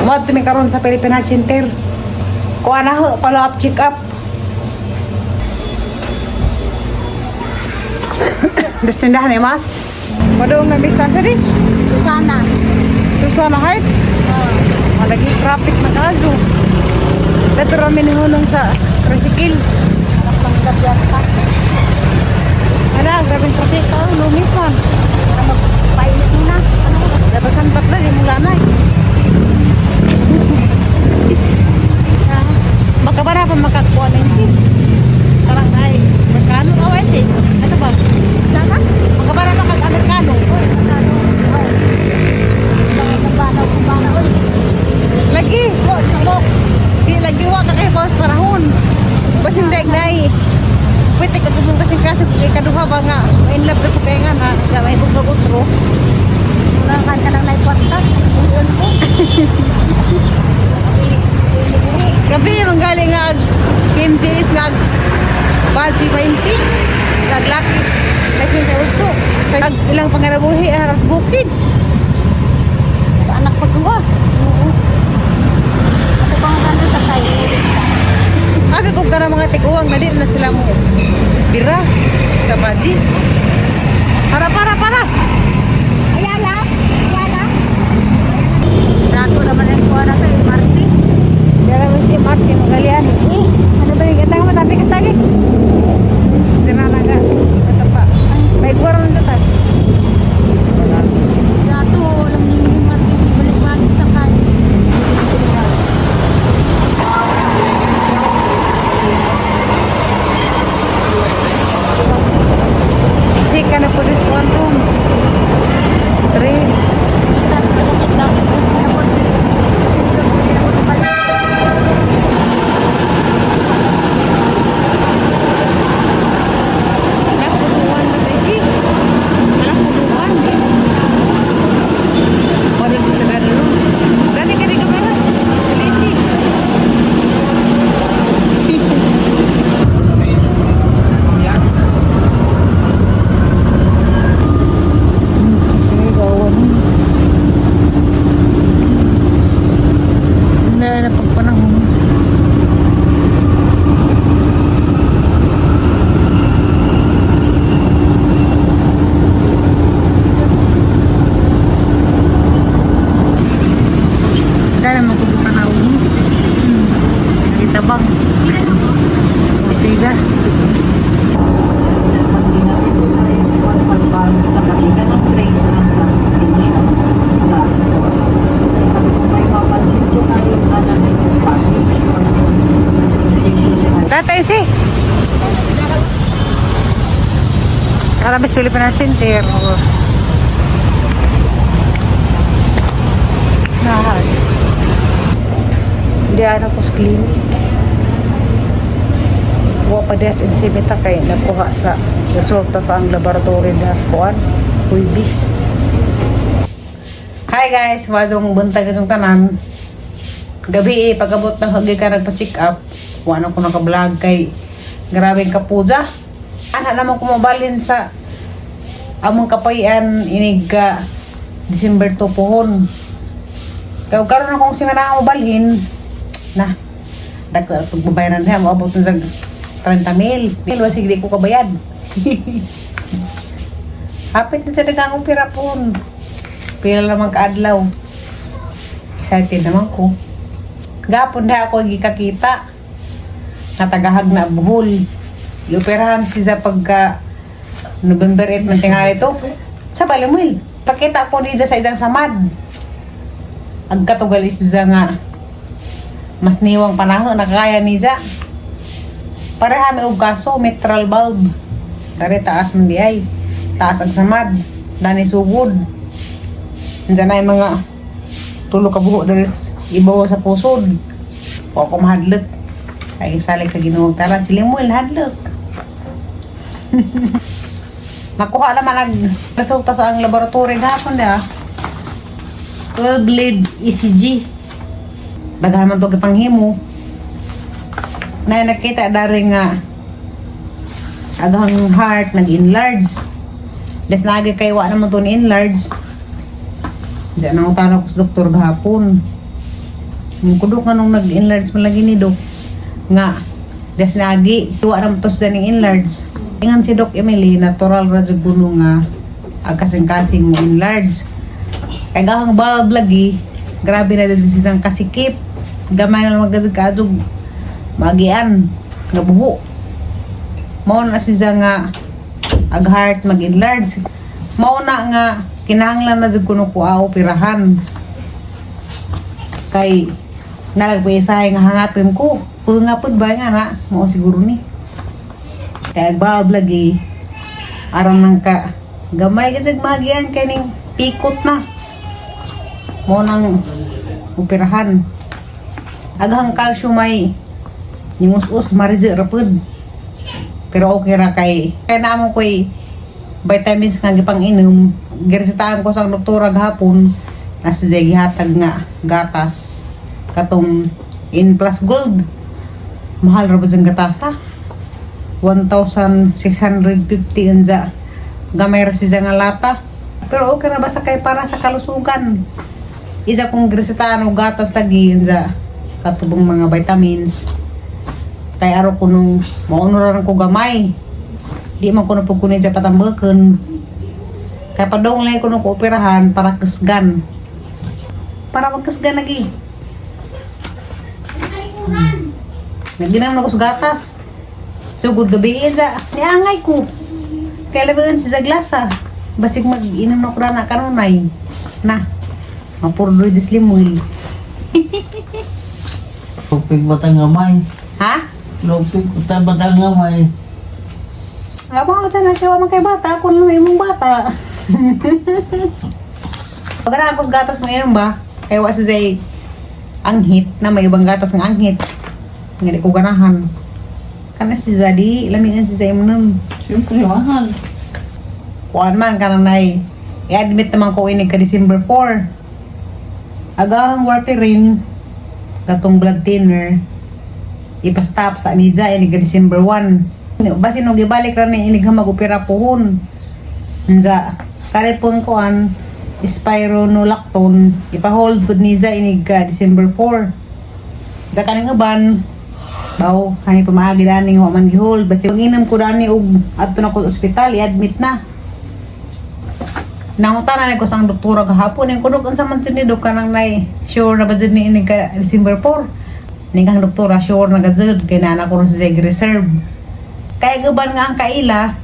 Muad tumi karon sa Philippine Heart Center. Kuha na ho, follow up, check up. Destindahan eh, mas? Madoong na bisa sa rin? Susana. Susana Heights? Malagi traffic na kaso. Dito rami ni hunong sa tricycle. Nakapanggap yan ka. Hala, grabing traffic ka. Lumis man. Magpainit mo na. Gatasan ba't na, di mula na eh. Baka ba na pa makakuha na yun? Parang ay, Amerikano awet eh. Ano ba? Sana? Baka ba na makag-Amerikano? Lagi! Di lagi wa ka kayo kawas parahon. Basing daig na ay. Pwede ka kung kasing kaso kay kaduha ba nga. In love na po kayo nga na. Gamay kong bagutro. Wala ka lang naipwasta. Yun po. Gabi, manggaling nga PMJS nga Bazi 20. Naglaki. Kasi sa ulto. Ilang pangarabuhi, haras bukid. Anak paggawa. Oo. Ako pa nga kanda sa tayo. Sabi ko ka mga tiguang na din na sila mo. Bira sa Bazi. Para. Ayala. Ayala. Dato naman ang kuha na sa Martin. Diyan naman si Martin Magalian. Ano ba yung gatang matabi ka tagi? Sinalaga. Ito pa. May gwarang na tayo. Dato, alam niyo yung Martin. Balik-balik sa kayo. Siksik ka na police one room. 3. Tabang. Matigas. Tatay si. Karabis Philippine Heart Center. Nah. Diyan ako sa clinic. Wa pa des insibita kay nakuha sa resulta sa ang laboratory das kuan Huibis. Hi guys, wazong buntag itong tanan. Gabi pagabot ng hagi ka nagpa-check up. Wa na ko naka-vlog kay grabeng kapuja. Ana naman ko mabalin sa among kapayan inig ka December 2 pohon. Kaya karon akong simana mo balhin na dagko pagbabayaran niya maabot na sa 30,000. Wasig di ko kabayad. Hapit na sa dagang pira pon. Pila lamang kaadlaw. Excited naman ko. Gapon na ako gikakita. Natagahag na buhol. Ioperahan siya pagka November 8 man tingali to. Sa Balimil. Pakita ko dito sa idang samad. Agkatugal siya nga mas niwang panahon na kaya niya. Pareha may kaso, mitral bulb. Dari taas man di ay. Taas ang samad. Dani sugod. Nandiyan na yung mga tulo ka buho dari ibaw sa pusod. Huwag ko mahadlok. Ay salig sa ginuwag taran. Silimul, hadlok. Nakuha naman nag-resulta sa ang laboratory gahapon na 12 lead ECG. Daghan man to kipanghimo. Na nakita dari nga agang heart nag-enlarge. Des nagi kay wa naman to ni enlarge. Diyan ang utara ko sa doktor gahapon. Kudok nga nung nag-enlarge man lagi ni Dok. Nga, des nagi, tuwa naman tos dyan yung enlarge. Ingan si Doc Emily, natural radyo guno nga kasing-kasing mo enlarge. Kaya gahang bulb lagi, grabe na din sisang kasikip. Gamay na lang magkazag-kazog, magian, nga buho. Mao na siya nga ag-heart mag-enlarge. Mao na nga kinahanglan na jud kuno ko operahan. Kay nalagpaisay nga hangatin ko. Kung nga pud ba nga na, mao siguro ni. Kaya agbab lagi aram nang ka gamay kasi magian kaning pikot na. Mao nang operahan. Aghang calcium ay ningus-us marije rapud. Pero okay ra kay namo koy vitamins nga gipang inom. Giresetahan ko sa doktora gahapon na si gihatag nga gatas katong in plus gold. Mahal ra ba ang gatas ha? 1,650 unsa. Gamay ra siya nga lata. Pero okay ra basta kay para sa kalusugan. Isa kong giresetahan og gatas lagi unsa katubong mga vitamins. Kay araw ko nung maunuran ko gamay. Di man ko na pagkunin sa patambakan. Kaya padong lang ko nung kooperahan para kasgan. Para magkasgan lagi. Nagdinam na ko sa gatas. Sugod gabiin sa niangay ko. Kaya labagan si Zaglasa. Basig mag-inom na ko na kanunay. Na. Mapurdoy dislimul. Lupig batang gamay. Ha? Lupig batang gamay. Abang ako sana kawa man kay bata. Ako lang may mong bata. Pag ako sa gatas mo inom ba? Kaya wa si Zay anghit na may ibang gatas ng anghit. Nga di ko ganahan. Kana si Zadi, lamigan si Zay mo nun. Siyempre, mahal. Kuan man ka nanay. I-admit naman ko inig ka December 4. Agang warfarin katong blood thinner ipastop sa amiza inig ka December 1. Basi nung gibalik ra ni inig mag-opera pohon. Nza, kare pong kuan spironolactone ipa-hold pud ni za inig ka December 4. Sa kaning uban bawo hani pamaagi dani wa man gi-hold but pag inom ko dani og adto na ko sa ospital i-admit na. Nangutanan ko sang doktora gahapon yung kudok unsa man ni dok kanang nay sure na ba jud ni inig ka December 4. Ning kang doktora sure na gajud kay nana ko sa reserve. Kaya gaban nga ang kaila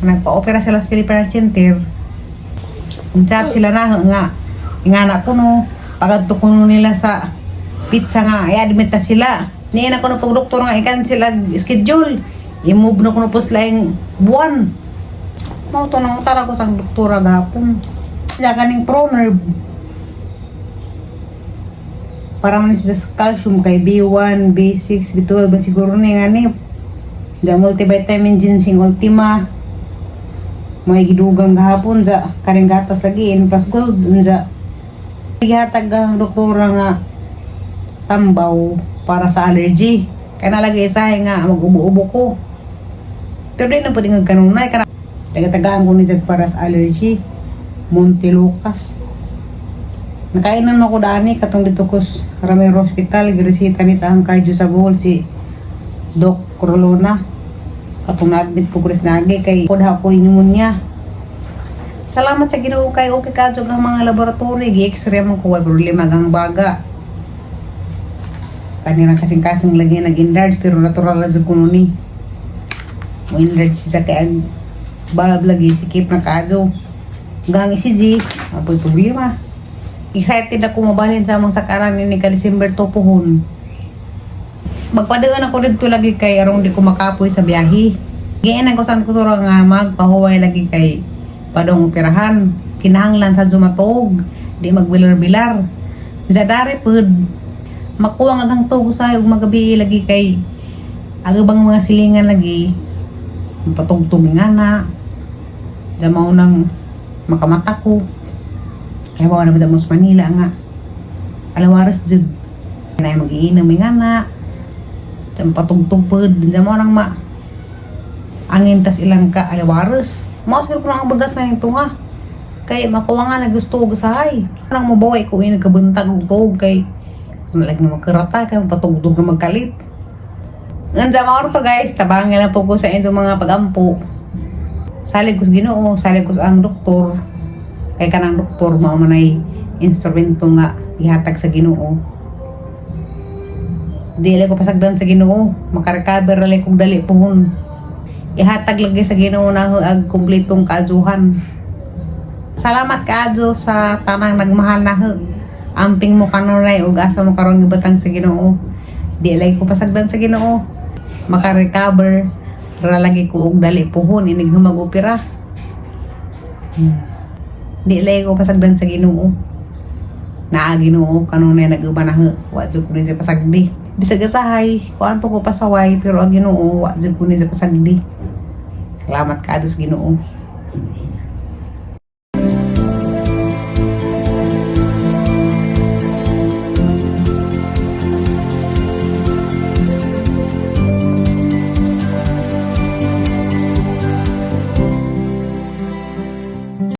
nagpa-opera sila sa Philippine Center. Chat sila na nga ingana ko no pagadto ko nila sa pizza nga i-admit na sila. Niina ko na pag doktor nga ikan sila schedule. I-move na ko na po sila yung buwan. Mao to nang utara ko sa doktora gahapon. Sila kaning ProNerve. Para man sa calcium kay B1, B6, B12 ban siguro ni ngani. Da multivitamin ginseng ultima. May gidugang gahapon sa karing gatas lagi in plus gold unsa. Gihatag ang doktora nga tambaw para sa allergy. Kaya nalagay sa nga mag-ubo-ubo ko. Pero di na pwede nga kanunay. Taga-tagaan ko ni para sa allergy. Montelucas. Nakainan ako dani katong dito ko sa Ramiro Hospital. Giresita ni sa ang cardio sa Bohol si Doc Corolona. Katong na-admit ko Chris Nage kay podha ko pneumonia. Salamat sa Ginoo kay okay kadto ng mga laboratory. Gi-x-ray man ko problema gang baga. Kanirang kasing-kasing lagi nag-enlarge pero natural lang sa kuno ni. Mo enlarge siya kay balab lagi sikip na kadto. Gang ECG, apoy problema. Excited ako mabalhin sa among sakaran ni ka December 2 pohon. Magpadaan ako dito lagi kay arong di ko makapoy sa biyahe. Giyan ako sa kutura nga magpahuway lagi kay padong operahan. Kinahanglan sa zumatog, di magbilar-bilar. Sa dari pud makuha nga gang tugo sa ug magabi lagi kay agabang mga silingan lagi patugtog nga na. Jamaw nang makamata ko. Kaya bawa na mo sa Manila nga. Alawaras jud. Na mag-iinom nga na. Jam patugtog pod. Jam mo nang angin tas ilang ka alawaras. Mausir ko na ang bagas nga nito nga. Kaya makuha nga na gusto ko sahay. Nang mabaway ko nagkabuntag og tuog kay Nalag nga magkarata kay patugdog na magkalit. Nga mga to guys, tabangan na po ko sa inyo mga pagampo. Salig ko sa Ginoo, salig ko sa ang doktor. Kay kanang doktor mao man ay instrumento nga ihatag sa Ginoo. Dili ko pasagdan sa Ginoo, makarecover lang kog dali pohon. Ihatag lagi sa Ginoo na ag kumpletong kaaduhan. Salamat kaadyo sa tanang nagmahal na amping mo kanunay ug asa mo karon gibatang sa Ginoo. Di lagi ko pasagdan sa Ginoo. Maka-recover ra lagi ko og dali pohon inig mag-opera. Di lagi ko pasagdan sa Ginoo. Naa Ginoo kanunay nag-uban na wa jud ko ni sa pasagdi. Bisag asahay, kuan po ko pasaway pero ang Ginoo wa jud ko ni sa pasagdi. Salamat kaadyo sa Ginoo.